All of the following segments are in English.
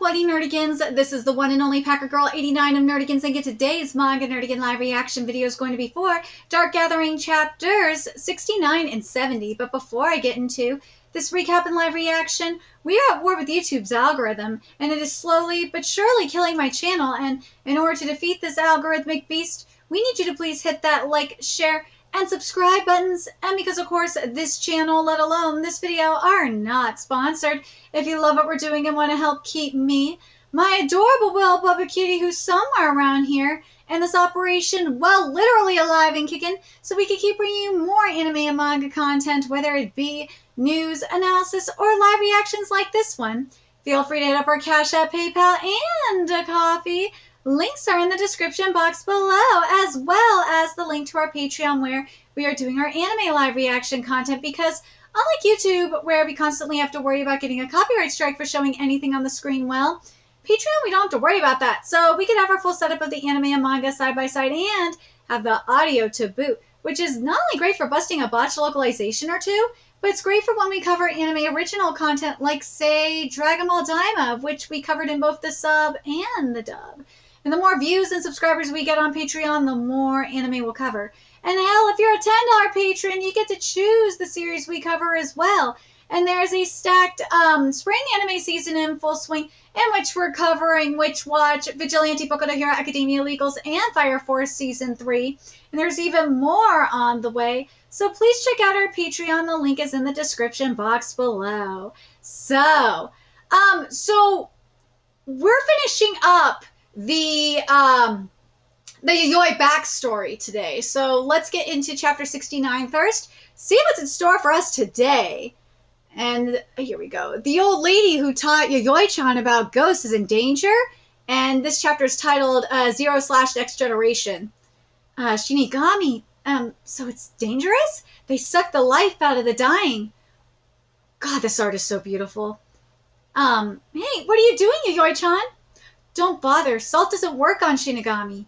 What-Buddy Nerdigans. This is the one and only Packer Girl 89 of Nerdigans, and today's Manga Nerdigan live reaction video is going to be for Dark Gathering chapters 69 and 70. But before I get into this recap and live reaction, we are at war with YouTube's algorithm, and it is slowly but surely killing my channel. And in order to defeat this algorithmic beast, we need you to please hit that like, share, and subscribe buttons. And because of course this channel, let alone this video, are not sponsored, if you love what we're doing and want to help keep me, my adorable Will Bubba Cutie, who's somewhere around here, and this operation, well, literally alive and kicking, so we can keep bringing you more anime and manga content, whether it be news, analysis, or live reactions like this one. Feel free to hit up our Cash App, PayPal, and Coffee. Links are in the description box below, as well as the link to our Patreon, where we are doing our anime live reaction content, because unlike YouTube, where we constantly have to worry about getting a copyright strike for showing anything on the screen, well, Patreon, we don't have to worry about that. So we can have our full setup of the anime and manga side by side and have the audio to boot, which is not only great for busting a botched localization or two, but it's great for when we cover anime original content like, say, Dragon Ball Daima, which we covered in both the sub and the dub. And the more views and subscribers we get on Patreon, the more anime we'll cover. And hell, if you're a $10 patron, you get to choose the series we cover as well. And there's a stacked spring anime season in full swing, in which we're covering Witch Watch, Vigilante, Boku no Hero Academia Legals, and Fire Force Season 3. And there's even more on the way. So please check out our Patreon. The link is in the description box below. So we're finishing up the Yayoi backstory today. So let's get into chapter 69 first. See what's in store for us today. And here we go. The old lady who taught Yayoi-chan about ghosts is in danger. And this chapter is titled Zero/Next Generation. Shinigami. So it's dangerous? They suck the life out of the dying. God, this art is so beautiful. Hey, what are you doing, Yayoi-chan? Don't bother. Salt doesn't work on Shinigami.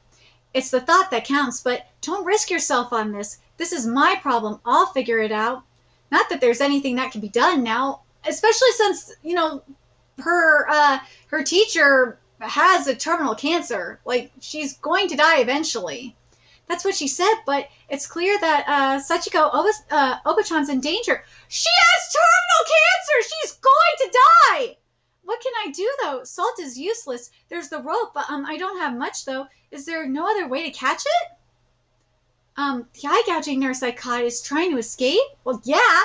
It's the thought that counts, but don't risk yourself on this. This is my problem. I'll figure it out. Not that there's anything that can be done now, especially since, you know, her teacher has a terminal cancer. Like, she's going to die eventually. That's what she said, but it's clear that Sachiko Obachan's in danger. She has terminal cancer! She's going to die! What can I do, though? Salt is useless. There's the rope, but I don't have much, though. Is there no other way to catch it? The eye-gouging nurse I caught is trying to escape? Well, yeah.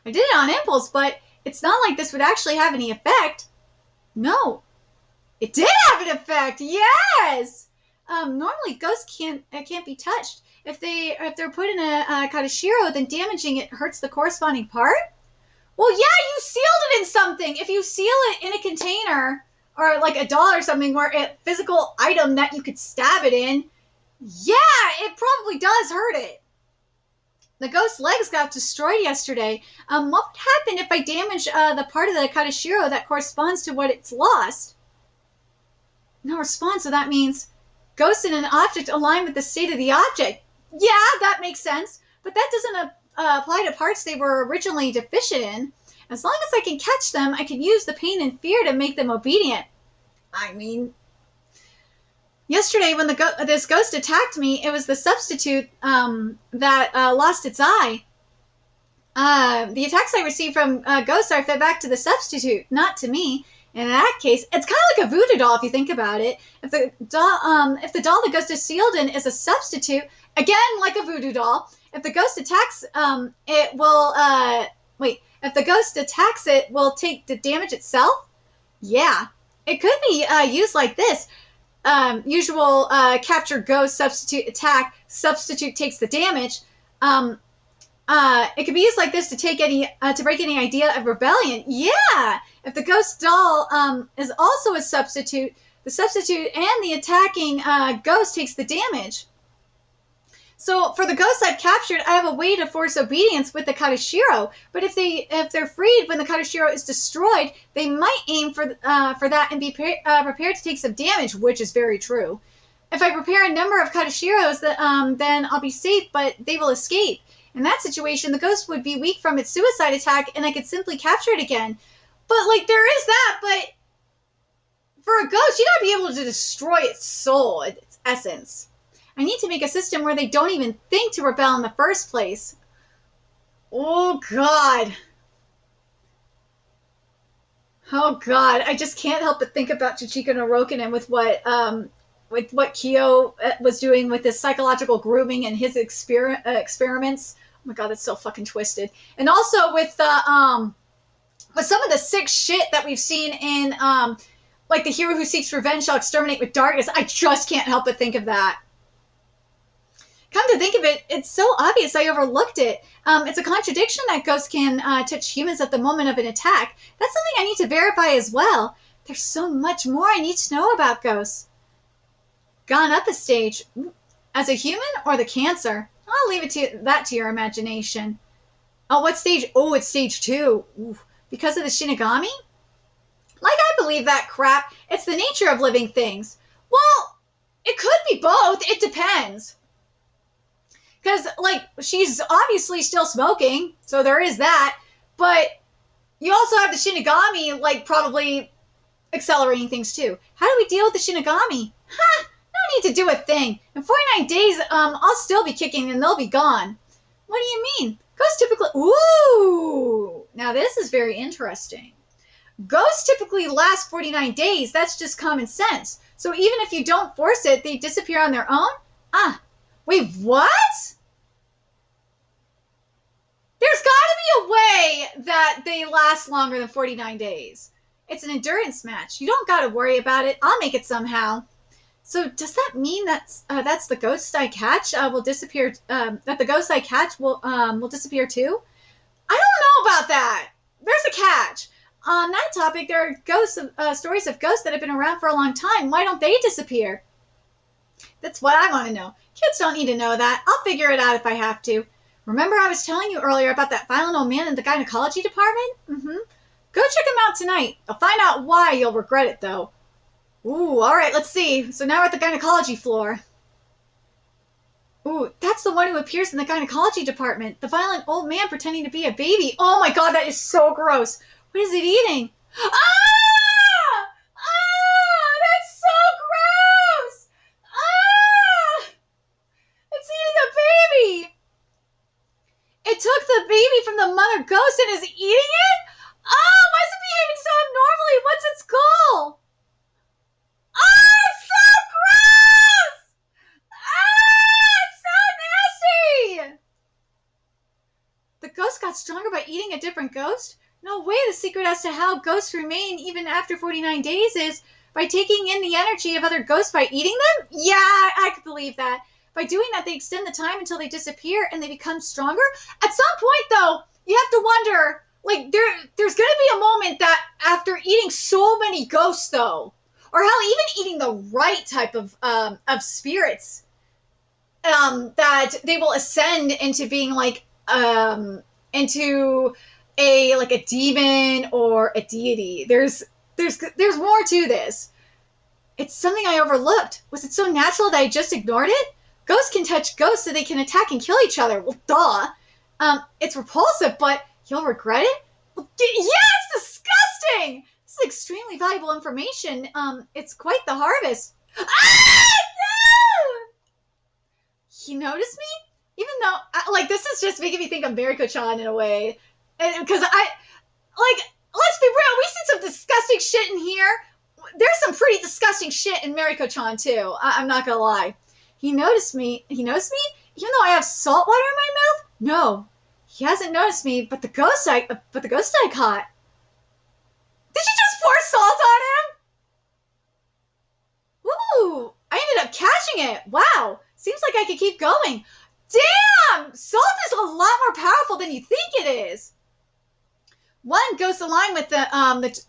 I did it on impulse, but it's not like this would actually have any effect. No. It did have an effect! Yes! Normally ghosts can't be touched. If they're put in a Katashiro, then damaging it hurts the corresponding part? Well, yeah, you sealed it in something. If you seal it in a container or like a doll or something, or a physical item that you could stab it in, yeah, it probably does hurt it. The ghost's legs got destroyed yesterday. What would happen if I damage the part of the Katashiro that corresponds to what it's lost? No response, so that means ghost in an object aligned with the state of the object. Yeah, that makes sense. But that doesn't apply to parts they were originally deficient in. As long as I can catch them, I can use the pain and fear to make them obedient. I mean, yesterday when this ghost attacked me, it was the substitute that lost its eye. The attacks I received from ghosts are fed back to the substitute, not to me. In that case, it's kind of like a voodoo doll if you think about it. If the doll the ghost is sealed in is a substitute, again like a voodoo doll, if the ghost attacks it will if the ghost attacks it, will take the damage itself? Yeah. It could be used like this. Usual capture ghost, substitute attack, substitute takes the damage. It could be used like this to break any idea of rebellion. Yeah! If the ghost doll is also a substitute, the substitute and the attacking ghost takes the damage. So for the ghosts I've captured, I have a way to force obedience with the Katashiro. But if they're freed when the Katashiro is destroyed, they might aim for that and be prepared to take some damage, which is very true. If I prepare a number of Katashiros, then I'll be safe, but they will escape. In that situation, the ghost would be weak from its suicide attack, and I could simply capture it again. But, like, there is that, but For a ghost, you gotta be able to destroy its soul, its essence. I need to make a system where they don't even think to rebel in the first place. Oh, God. Oh, God. I just can't help but think about Chichika no Roken and with what Kyo was doing with his psychological grooming and his experiments. Oh my God, that's so fucking twisted. And also with some of the sick shit that we've seen in like the hero who seeks revenge shall exterminate with darkness. I just can't help but think of that. Come to think of it, it's so obvious I overlooked it. It's a contradiction that ghosts can touch humans at the moment of an attack. That's something I need to verify as well. There's so much more I need to know about ghosts. Gone up a stage. As a human or the cancer? I'll leave that to your imagination. Oh, what stage? Oh, it's stage 2. Ooh. Because of the shinigami? Like I believe that crap. It's the nature of living things. Well, it could be both. It depends. Because, like, she's obviously still smoking, so there is that. But you also have the shinigami, like, probably accelerating things, too. How do we deal with the shinigami? Ha! No need to do a thing. In 49 days, I'll still be kicking and they'll be gone. What do you mean? Ghosts typically... Ooh! Now, this is very interesting. Ghosts typically last 49 days. That's just common sense. So even if you don't force it, they disappear on their own? Ah. Wait, what? There's got to be a way that they last longer than 49 days. It's an endurance match. You don't got to worry about it. I'll make it somehow. So does that mean that's the ghost I catch will disappear? That the ghost I catch will disappear too? I don't know about that. There's a catch. On that topic, there are stories of ghosts that have been around for a long time. Why don't they disappear? That's what I want to know. Kids don't need to know that. I'll figure it out if I have to. Remember I was telling you earlier about that violent old man in the gynecology department? Mm-hmm. Go check him out tonight. I'll find out why. You'll regret it, though. Ooh, all right, let's see. So now we're at the gynecology floor. Ooh, that's the one who appears in the gynecology department. The violent old man pretending to be a baby. Oh my God, that is so gross. What is it eating? Ah! Ah! That's so gross! Ah! It's eating a baby! It took the baby from the mother ghost and is eating it? Oh, why is it behaving so abnormally? What's its goal? Oh, it's so gross! Ah, it's so nasty! The ghost got stronger by eating a different ghost? No way. The secret as to how ghosts remain even after 49 days is by taking in the energy of other ghosts by eating them? Yeah, I could believe that. By doing that, they extend the time until they disappear and they become stronger. At some point, though, you have to wonder, like, there's going to be a moment that after eating so many ghosts, though, or hell, even eating the right type of spirits, that they will ascend into being like into a demon or a deity. There's more to this. It's something I overlooked. Was it so natural that I just ignored it? Ghosts can touch ghosts so they can attack and kill each other. Well, duh. It's repulsive, but you'll regret it? Well, yeah, it's disgusting! This is extremely valuable information. It's quite the harvest. Ah! No! He noticed me? Even though, this is just making me think of Mariko-chan in a way. Because let's be real, we see some disgusting shit in here. There's some pretty disgusting shit in Mariko-chan, too. I'm not gonna lie. He noticed me. He noticed me? Even though I have salt water in my mouth? No. He hasn't noticed me, but the ghost I caught. Did you just pour salt on him? Ooh, I ended up catching it. Wow. Seems like I could keep going. Damn! Salt is a lot more powerful than you think it is. One, ghosts align with the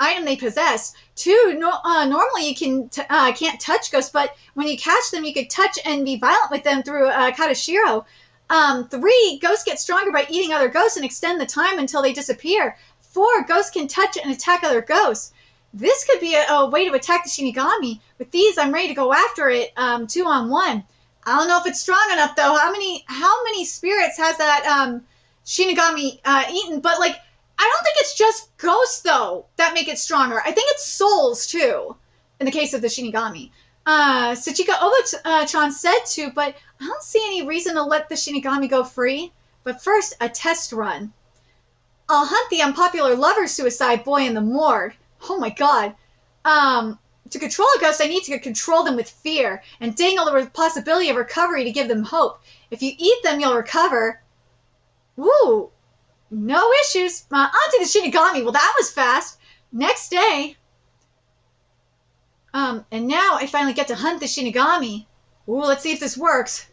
item they possess. Two, normally you can't touch ghosts, but when you catch them, you could touch and be violent with them through Katashiro. Three, ghosts get stronger by eating other ghosts and extend the time until they disappear. Four, ghosts can touch and attack other ghosts. This could be a way to attack the Shinigami. With these, I'm ready to go after it 2-on-1. I don't know if it's strong enough, though. How many spirits has that Shinigami eaten? But, I don't think it's just ghosts, though, that make it stronger. I think it's souls, too. in the case of the shinigami. Sachiko Obachan said to, but I don't see any reason to let the shinigami go free. But first, a test run. I'll hunt the unpopular lover suicide boy in the morgue. Oh my god. To control a ghost, I need to control them with fear and dangle the possibility of recovery to give them hope. If you eat them, you'll recover. Woo! No issues. Onto the shinigami. Well, that was fast. Next day. And now I finally get to hunt the shinigami. Ooh, let's see if this works.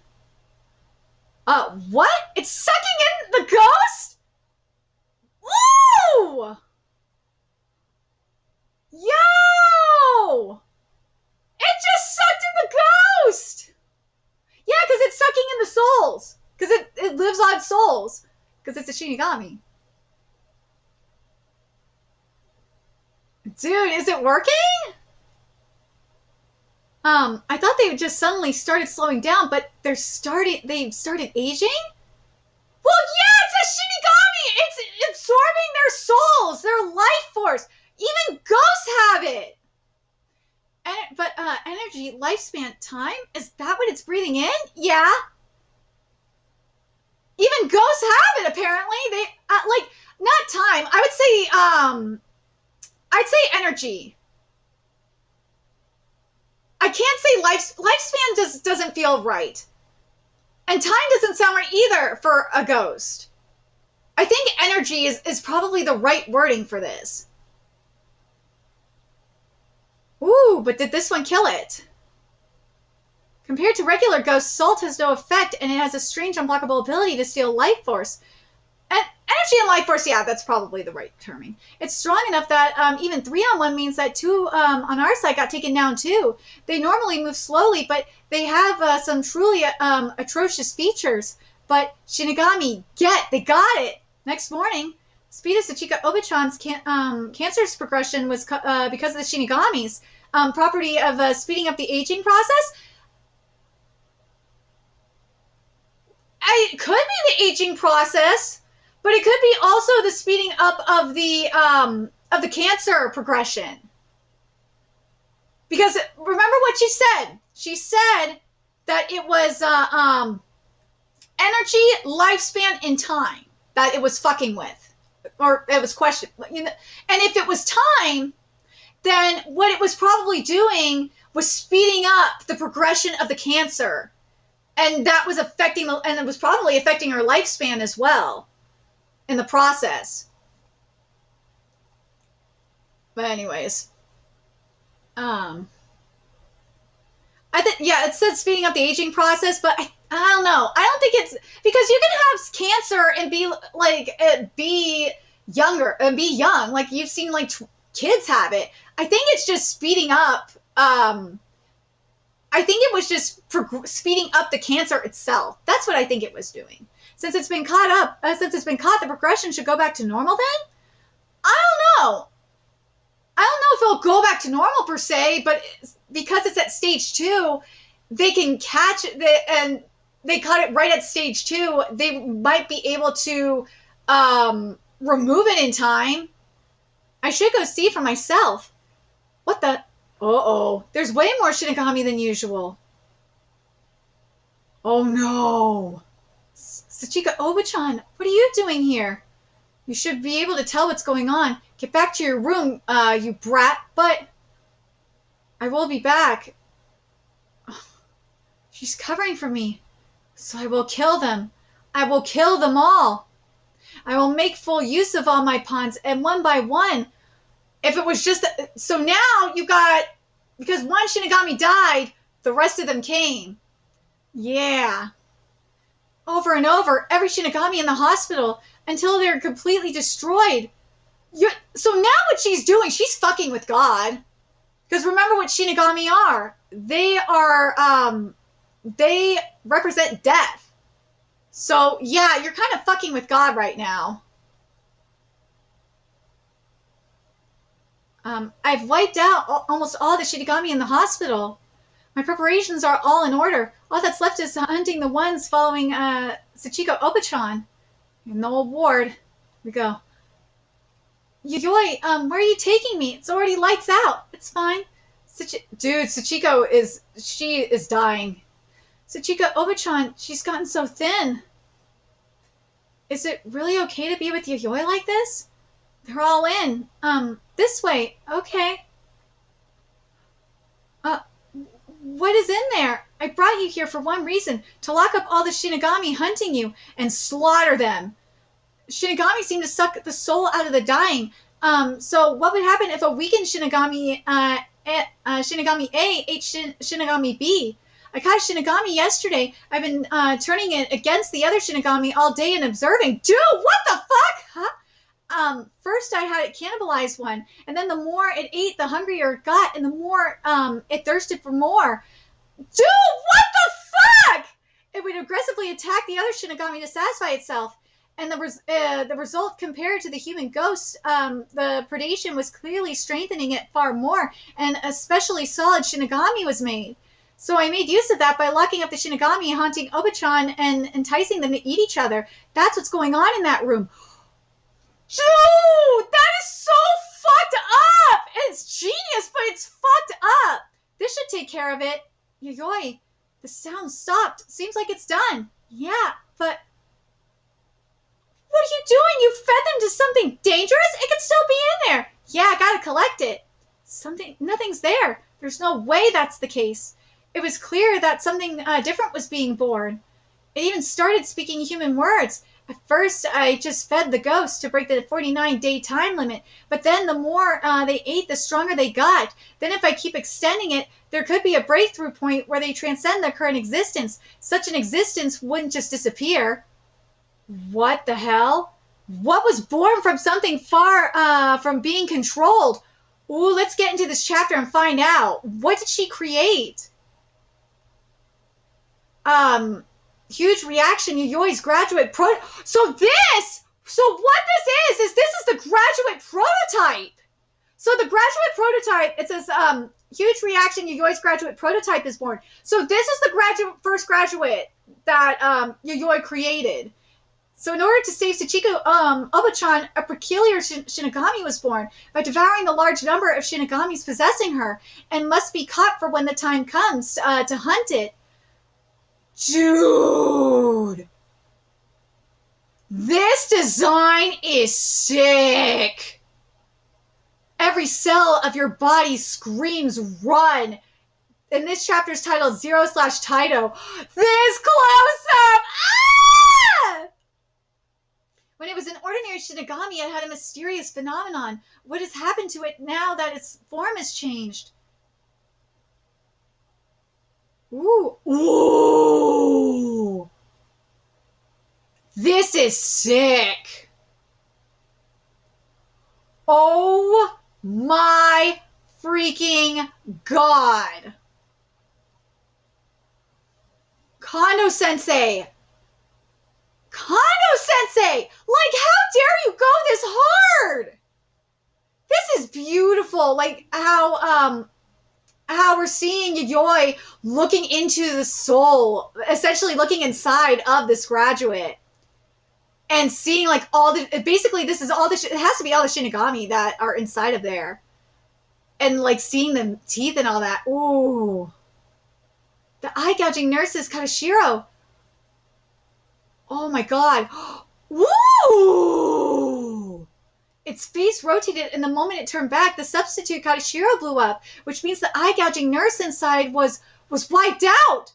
What? It's sucking in the ghost? Woo! Yo! It just sucked in the ghost! Yeah, because it's sucking in the souls. Because it lives on souls. Because it's a shinigami. Dude, is it working? I thought they just suddenly started slowing down, but they started aging? Well, yeah, it's a shinigami! It's absorbing their souls, their life force. Even ghosts have it. But energy, lifespan, time? Is that what it's breathing in? Yeah. Even ghosts have it, apparently. They, not time. I'd say energy. I can't say lifespan doesn't feel right. And time doesn't sound right either for a ghost. I think energy is probably the right wording for this. Ooh, but did this one kill it? Compared to regular ghosts, salt has no effect, and it has a strange unblockable ability to steal life force. And energy and life force, yeah, that's probably the right terming. It's strong enough that even 3-on-1 means that 2 on our side got taken down too. They normally move slowly, but they have some truly atrocious features. But Shinigami, they got it! Next morning, speed of Sachiko Obachan's cancerous progression was because of the Shinigami's property of speeding up the aging process. It could be the aging process, but it could be also the speeding up of the cancer progression. Because remember what she said? She said that it was energy, lifespan, and time that it was fucking with, or it was questioned. You know, and if it was time, then what it was probably doing was speeding up the progression of the cancer. And that was and it was probably affecting her lifespan as well in the process. But anyways, I think, yeah, it said speeding up the aging process, but I don't know. I don't think it's, because you can have cancer and be younger and be young. Like you've seen kids have it. I think it's just speeding up, I think it was just speeding up the cancer itself. That's what I think it was doing. Since it's been caught, the progression should go back to normal then? I don't know. I don't know if it'll go back to normal per se, but because it's at stage 2, they can catch it, and they caught it right at stage 2. They might be able to remove it in time. I should go see for myself. What the? Uh-oh. There's way more Shinigami than usual. Oh no. Sachiko Obachan, what are you doing here? You should be able to tell what's going on. Get back to your room, you brat. But I will be back. She's covering for me. So I will kill them. I will kill them all. I will make full use of all my pawns, and one by one. If it was just... So now you got... Because one Shinigami died, the rest of them came. Yeah. Over and over, every Shinigami in the hospital, until they're completely destroyed. So now what she's doing, she's fucking with God. Because remember what Shinigami are. They represent death. So yeah, you're kind of fucking with God right now. I've wiped out almost all the Shinigami in the hospital. My preparations are all in order. All that's left is hunting the ones following Sachiko Obachan. In the old ward. We go. Yoi, where are you taking me? It's already lights out. It's fine. Dude, she is dying. Sachiko Obachan, she's gotten so thin. Is it really okay to be with Yayoi like this? They're all in. This way. Okay. Uh, what is in there? I brought you here for one reason, to lock up all the shinigami hunting you and slaughter them. Shinigami seem to suck the soul out of the dying. So what would happen if a weakened Shinigami, Shinigami A ate Shinigami B? I caught a Shinigami yesterday. I've been turning it against the other Shinigami all day and observing. Dude, what the fuck? Huh? First I had it cannibalize one, and then the more it ate, the hungrier it got, and the more it thirsted for more. Dude, what the fuck? It would aggressively attack the other Shinigami to satisfy itself. And the result compared to the human ghost, the predation was clearly strengthening it far more, and especially solid Shinigami was made. So I made use of that by locking up the Shinigami, haunting Obachan, and enticing them to eat each other. That's what's going on in that room. Dude, that is so fucked up! It's genius, but it's fucked up. This should take care of it. Yayoi, the sound stopped. Seems like it's done. Yeah, but... What are you doing? You fed them to something dangerous? It could still be in there. Yeah, I gotta collect it. Nothing's there. There's no way that's the case. It was clear that something different was being born. It even started speaking human words. At first, I just fed the ghost to break the 49-day time limit. But then the more they ate, the stronger they got. Then if I keep extending it, there could be a breakthrough point where they transcend their current existence. Such an existence wouldn't just disappear. What the hell? What was born from something far from being controlled? Ooh, let's get into this chapter and find out. What did she create? Huge reaction, Yayoi's graduate So what this is this is the graduate prototype. So the graduate prototype, it says, huge reaction, Yayoi's graduate prototype is born. So this is the first graduate that Yayoi created. So in order to save Sachiko Obachan, a peculiar Shinigami was born by devouring the large number of Shinigamis possessing her, and must be caught for when the time comes to hunt it. Dude! This design is sick! Every cell of your body screams run. And this chapter is titled 0/Taito. This close-up! Ah! When it was an ordinary Shinigami, it had a mysterious phenomenon. What has happened to it now that its form has changed? Ooh. Ooh. This is sick. Oh my freaking god. Kondo-sensei. Kondo-sensei! Like, how dare you go this hard? This is beautiful. Like, how we're seeing Yayoi looking into the soul, essentially looking inside of this graduate. And seeing, like, all the... Basically, this is all the... It has to be all the Shinigami that are inside of there. And, like, seeing the teeth and all that. Ooh. The eye-gouging nurses, Katashiro. Oh my god. Woo! Its face rotated, and the moment it turned back, the substitute Katashiro blew up, which means the eye-gouging nurse inside was wiped out.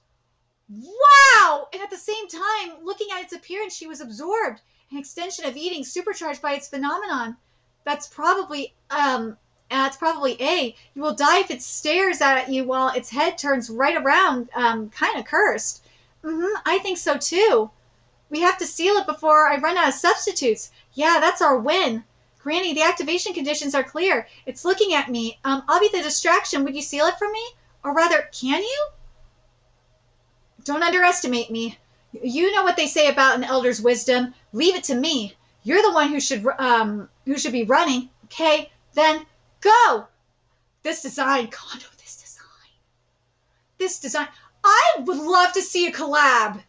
Wow! And at the same time, looking at its appearance, she was absorbed. An extension of eating supercharged by its phenomenon. That's probably A. You will die if it stares at you while its head turns right around. Kind of cursed. I think so too. We have to seal it before I run out of substitutes. Yeah, that's our win. Granny, the activation conditions are clear. It's looking at me. I'll be the distraction. Would you seal it for me? Or rather, can you? Don't underestimate me. You know what they say about an elder's wisdom. Leave it to me. You're the one who should be running. Okay, then go. This design, Kondo, this design. I would love to see a collab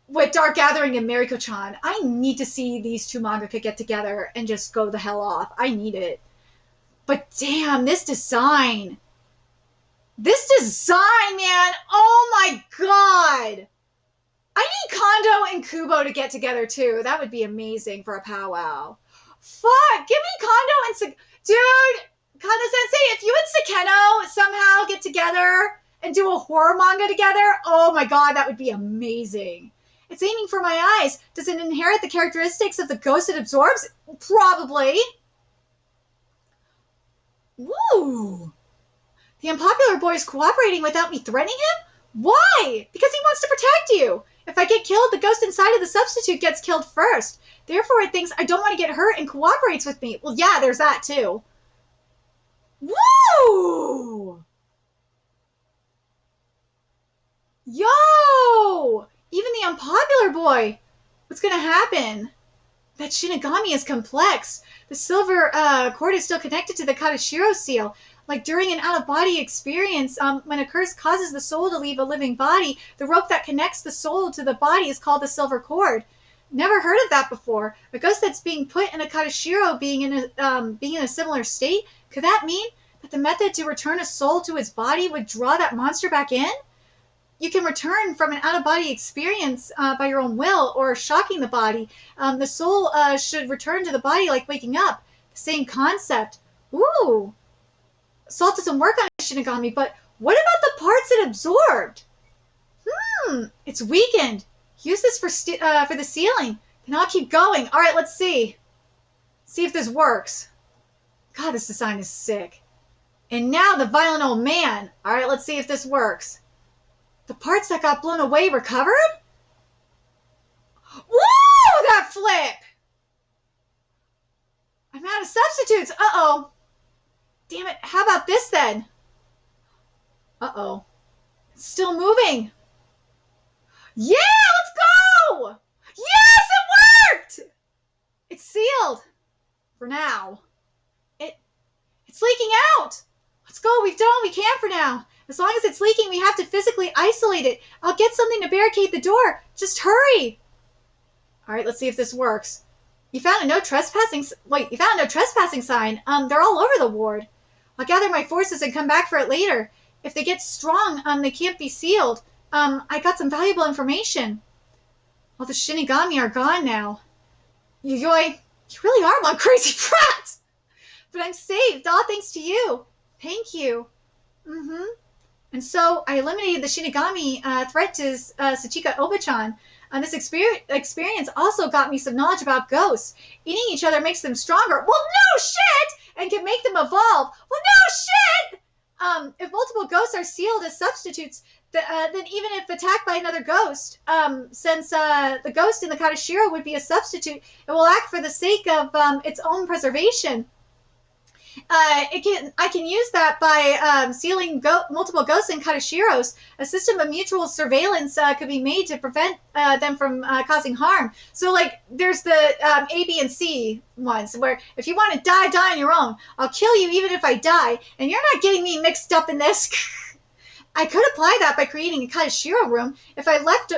with Dark Gathering and Mariko-chan. I need to see these two mangaka get together and just go the hell off. I need it. But damn, this design. This design, man. Oh my god. I need Kondo and Kubo to get together too. That would be amazing for a powwow. Fuck, give me Kondo and dude, Kondo Sensei, if you and Sakeno somehow get together and do a horror manga together, oh my god, that would be amazing. It's aiming for my eyes. Does it inherit the characteristics of the ghost it absorbs? Probably. Woo! The unpopular boy is cooperating without me threatening him? Why? Because he wants to protect you. If I get killed, the ghost inside of the substitute gets killed first. Therefore, it thinks I don't want to get hurt and cooperates with me. Well, yeah, there's that too. Woo! Yo! Even the unpopular boy. What's going to happen? That shinigami is complex. The silver cord is still connected to the Katashiro seal. Like during an out-of-body experience, when a curse causes the soul to leave a living body, the rope that connects the soul to the body is called the silver cord. Never heard of that before. A ghost that's being put in a Katashiro being in a similar state, could that mean that the method to return a soul to its body would draw that monster back in? You can return from an out-of-body experience by your own will or shocking the body. The soul should return to the body like waking up. The same concept. Ooh. Salt doesn't work on a shinigami, but what about the parts it absorbed? It's weakened. Use this for the ceiling. Then I'll keep going. All right, let's see. See if this works. God, this design is sick. And now the violent old man. All right, let's see if this works. The parts that got blown away recovered? Woo! That flip! I'm out of substitutes. Uh-oh. Damn it. How about this then? Uh-oh. It's still moving. Yeah, let's go! Yes, it worked! It's sealed. For now. It's leaking out. Let's go. We've done what we can for now. As long as it's leaking, we have to physically isolate it. I'll get something to barricade the door. Just hurry. All right, let's see if this works. You found a no trespassing. Wait, you found a no trespassing sign. They're all over the ward. I'll gather my forces and come back for it later. If they get strong, they can't be sealed. I got some valuable information. All the shinigami are gone now. Yuyoi, you really are one crazy brat. But I'm saved, all thanks to you. Thank you. And so I eliminated the shinigami threat to Sachika Obachan. This experience also got me some knowledge about ghosts. Eating each other makes them stronger. Well, no shit! And can make them evolve. Well, no shit! If multiple ghosts are sealed as substitutes, then even if attacked by another ghost, since the ghost in the Katashiro would be a substitute, it will act for the sake of its own preservation. I can use that by sealing multiple ghosts in Katashiros. A system of mutual surveillance could be made to prevent them from causing harm. So, like, there's the A, B, and C ones, where if you want to die, die on your own. I'll kill you even if I die, and you're not getting me mixed up in this. I could apply that by creating a Katashiro room. If left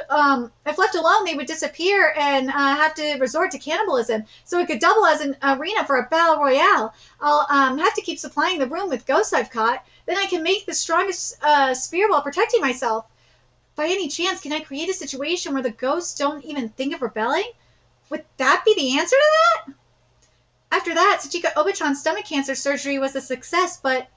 alone, they would disappear and have to resort to cannibalism. So it could double as an arena for a battle royale. I'll have to keep supplying the room with ghosts I've caught. Then I can make the strongest spear while protecting myself. By any chance, can I create a situation where the ghosts don't even think of rebelling? Would that be the answer to that? After that, Sachika Obachan's stomach cancer surgery was a success, but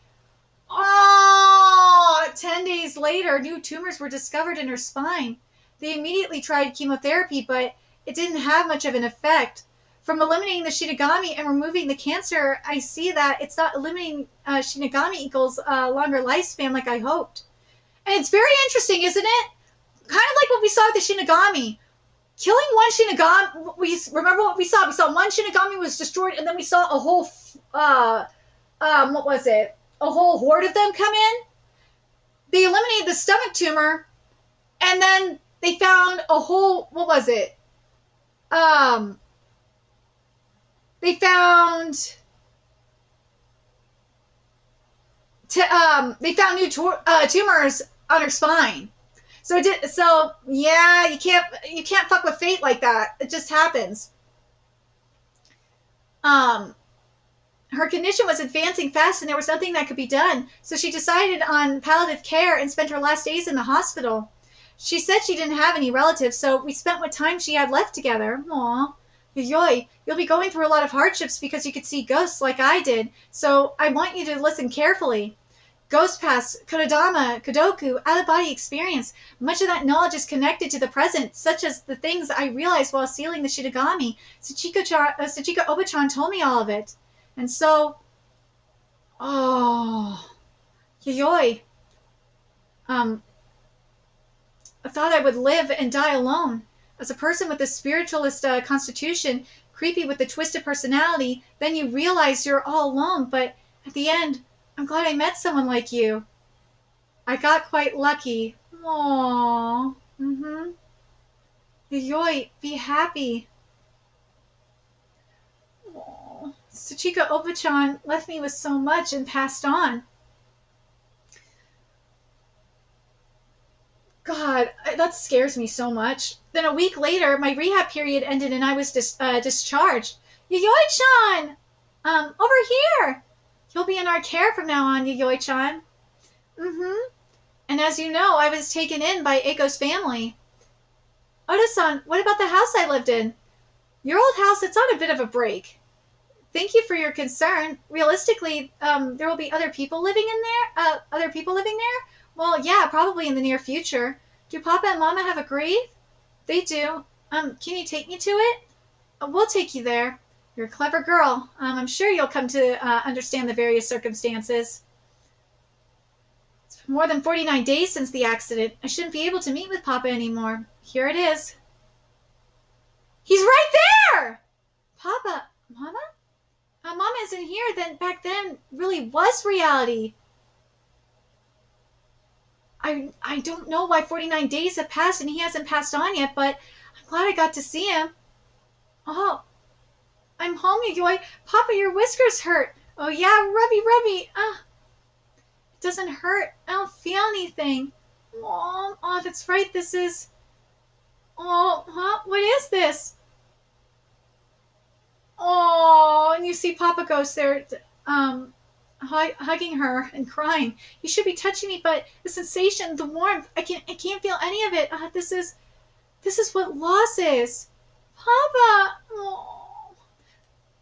10 days later, new tumors were discovered in her spine. They immediately tried chemotherapy, but it didn't have much of an effect. From eliminating the shinigami and removing the cancer, I see that it's not eliminating shinigami equals longer lifespan like I hoped. And it's very interesting, isn't it? Kind of like what we saw with the shinigami. Killing one shinigami, remember what we saw? We saw one shinigami was destroyed, and then we saw a whole, what was it? A whole horde of them come in. They eliminated the stomach tumor, and then they found a whole, what was it? They found new tumors on her spine. So yeah, you can't fuck with fate like that. It just happens. Her condition was advancing fast and there was nothing that could be done, so she decided on palliative care and spent her last days in the hospital. She said she didn't have any relatives, so we spent what time she had left together. Aw. Yoy, you'll be going through a lot of hardships because you could see ghosts like I did, so I want you to listen carefully. Ghost Pass, Kodama, Kodoku, out-of-body experience. Much of that knowledge is connected to the present, such as the things I realized while sealing the shinigami. Sachiko Obachan told me all of it. And so... Oh... Yayoi. I thought I would live and die alone. As a person with a spiritualist constitution, creepy with a twisted personality, then you realize you're all alone, but at the end... I'm glad I met someone like you. I got quite lucky. Aww. Yayoi, be happy. Aww. Sachiko Obachan left me with so much and passed on. God, that scares me so much. Then a week later, my rehab period ended and I was discharged. Yayoi-chan! Over here! You'll be in our care from now on, Yayoi-chan. And as you know, I was taken in by Eiko's family. Oda-san, what about the house I lived in? Your old house, it's on a bit of a break. Thank you for your concern. Realistically, there will be other people living in there? Well, yeah, probably in the near future. Do Papa and Mama have a grave? They do. Can you take me to it? We'll take you there. You're a clever girl. I'm sure you'll come to understand the various circumstances. It's been more than 49 days since the accident. I shouldn't be able to meet with Papa anymore. Here it is. He's right there! Papa, Mama? Mama isn't here. Then back then really was reality. I don't know why 49 days have passed and he hasn't passed on yet, but I'm glad I got to see him. Oh, I'm home, Yayoi. Papa, your whiskers hurt. Oh, yeah, rubby. It doesn't hurt. I don't feel anything. Oh, that's right. This is... Oh, huh? What is this? Oh, and you see Papa Ghost there, hugging her and crying. You should be touching me, but the sensation, the warmth, I can't feel any of it. This is what loss is. Papa! Oh.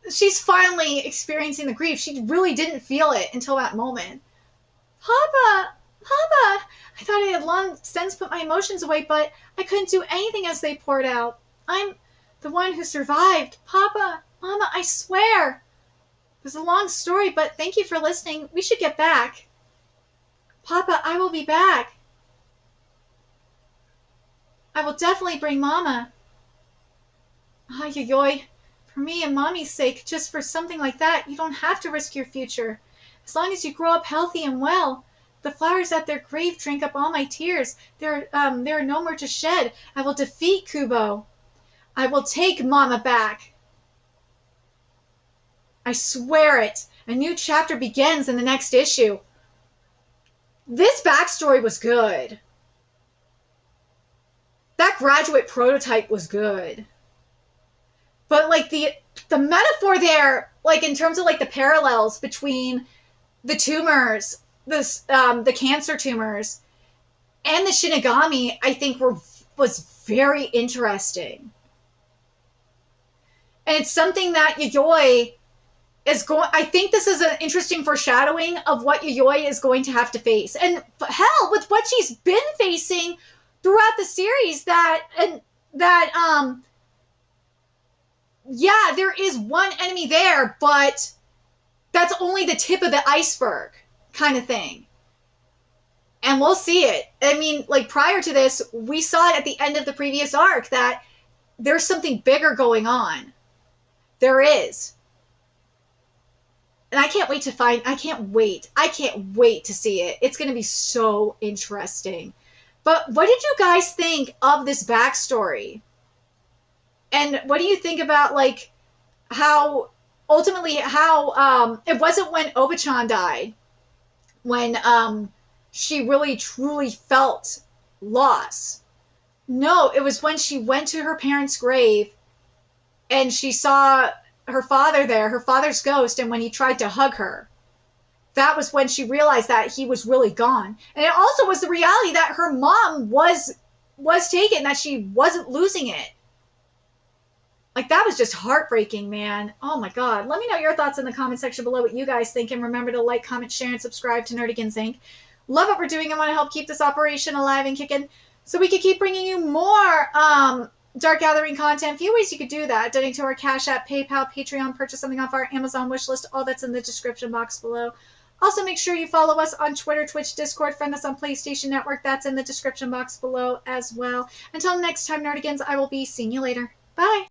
She's finally experiencing the grief. She really didn't feel it until that moment. Papa! I thought I had long since put my emotions away, but I couldn't do anything as they poured out. I'm the one who survived. Papa! Mama, I swear! It was a long story, but thank you for listening. We should get back. Papa, I will be back. I will definitely bring Mama. Yayoi. For me and Mommy's sake, just for something like that, you don't have to risk your future. As long as you grow up healthy and well. The flowers at their grave drink up all my tears. There are no more to shed. I will defeat Kubo. I will take Mama back. I swear it. A new chapter begins in the next issue. This backstory was good. That graduate prototype was good. But like the metaphor there, like in terms of like the parallels between the tumors, the cancer tumors, and the shinigami, I think was very interesting. And it's something that Yayoi is going. I think this is an interesting foreshadowing of what Yayoi is going to have to face. And hell, with what she's been facing throughout the series, yeah, there is one enemy there, but that's only the tip of the iceberg kind of thing. And we'll see it. I mean, like prior to this, we saw it at the end of the previous arc that there's something bigger going on. There is. And I can't wait to see it. It's going to be so interesting. But what did you guys think of this backstory? And what do you think about, like, how it wasn't when Obachan died, when she really, truly felt loss. No, it was when she went to her parents' grave and she saw her father there, her father's ghost, and when he tried to hug her, that was when she realized that he was really gone. And it also was the reality that her mom was taken, that she wasn't losing it. Like, that was just heartbreaking, man. Oh my god. Let me know your thoughts in the comment section below, what you guys think, and remember to like, comment, share, and subscribe to Nerdigans Inc. Love what we're doing and want to help keep this operation alive and kicking so we can keep bringing you more Dark Gathering content. A few ways you could do that: donate to our Cash App, PayPal, Patreon, purchase something off our Amazon wish list. All that's in the description box below. Also, make sure you follow us on Twitter, Twitch, Discord, friend us on PlayStation Network. That's in the description box below as well. Until next time, Nerdigans, I will be seeing you later. Bye!